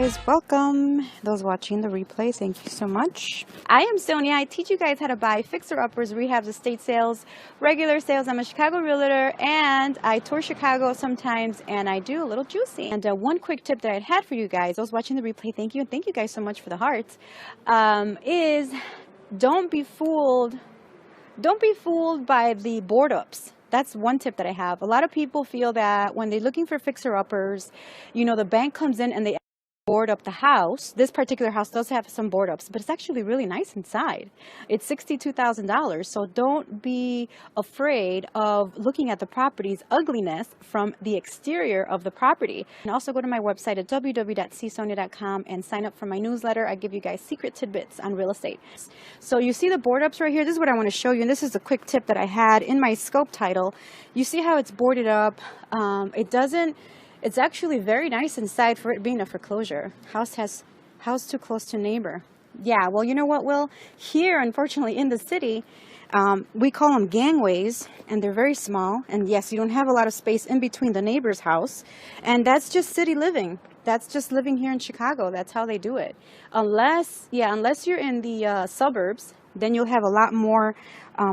guys, welcome. Those watching the replay, thank you so much. I am Sonia. I teach you guys how to buy fixer-uppers, rehabs, estate sales, regular sales. I'm a Chicago realtor and I tour Chicago sometimes and I do a little juicy. And one quick tip that I had for you guys, those watching the replay, thank you, and thank you guys so much for the hearts, is don't be fooled by the board ups. That's one tip that I have. A lot of people feel that when they're looking for fixer-uppers, you know, the bank comes in and they board up the house. This particular house does have some board ups, but it's actually really nice inside. It's $62,000, so don't be afraid of looking at the property's ugliness from the exterior of the property. And also go to my website at www.csonia.com and sign up for my newsletter. I give you guys secret tidbits on real estate. So you see the board ups right here. This is what I want to show you, and this is a quick tip that I had in my scope title. You see how it's boarded up. It's actually very nice inside for it being a foreclosure. House too close to neighbor. Yeah, well, you know what, Will? Here, unfortunately, in the city, we call them gangways, and they're very small. And yes, you don't have a lot of space in between the neighbor's house. And that's just city living. That's just living here in Chicago. That's how they do it. Unless you're in the suburbs, then you'll have a lot more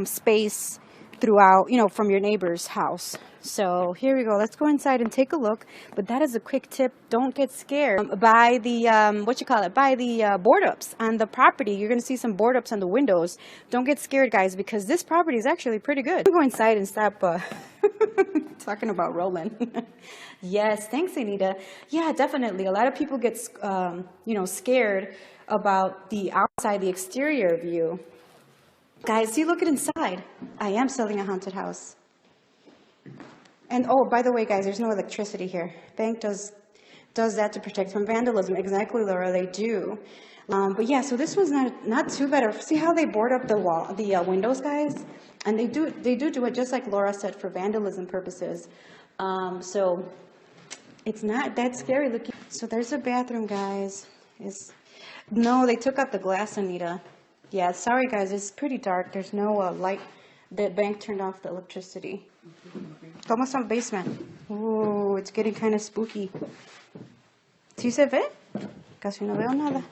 space throughout, you know, from your neighbor's house. So here we go. Let's go inside and take a look. But that is a quick tip. Don't get scared by the by the board ups on the property. You're going to see some board ups on the windows. Don't get scared, guys, because this property is actually pretty good. Go inside and stop talking about rolling. Yes, thanks, Anita. Yeah, definitely. A lot of people get scared about the outside, the exterior view. Guys, see, look at inside. I am selling a haunted house. And oh, by the way, guys, there's no electricity here. Bank does that to protect from vandalism. Exactly, Laura, they do. But yeah, so this one's not too bad. See how they board up the windows, guys? And they do it just like Laura said, for vandalism purposes. So it's not that scary looking. So there's a bathroom, guys. No, they took out the glass, Anita. Yeah, sorry guys, it's pretty dark. There's no light. The bank turned off the electricity. Vamos al basement. Ooh, it's getting kind of spooky. ¿Sí se ve? Casi no veo nada.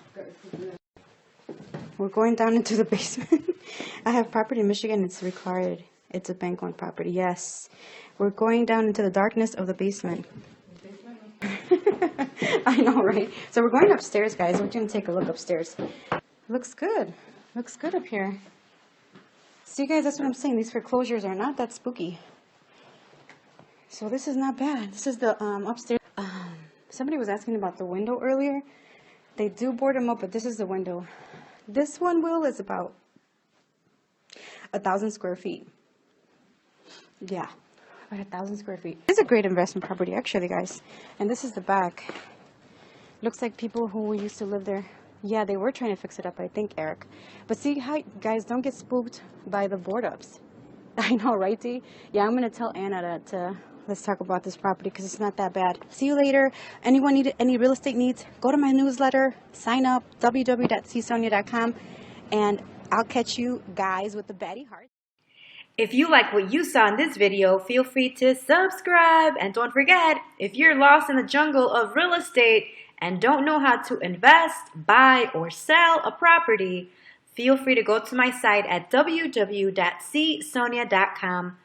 We're going down into the basement. I have property in Michigan. It's required. It's a bank-owned property. Yes. We're going down into the darkness of the basement. I know, right? So we're going upstairs, guys. We're going to take a look upstairs. Looks good. Looks good up here. See, guys, that's what I'm saying. These foreclosures are not that spooky. So this is not bad. This is the upstairs. Somebody was asking about the window earlier. They do board them up, but this is the window. This one, Will, is about 1,000 square feet. Yeah, about 1,000 square feet. It's a great investment property, actually, guys. And this is the back. Looks like people who used to live there. Yeah, they were trying to fix it up, I think, Eric. But see how, guys, don't get spooked by the board ups. I know, right, Dee? Yeah, I'm going to tell Anna that let's talk about this property because it's not that bad. See you later. Anyone need any real estate needs, go to my newsletter, sign up, www.csonia.com, and I'll catch you guys with the baddie heart. If you like what you saw in this video, feel free to subscribe. And don't forget, if you're lost in the jungle of real estate and don't know how to invest, buy, or sell a property, feel free to go to my site at www.csonia.com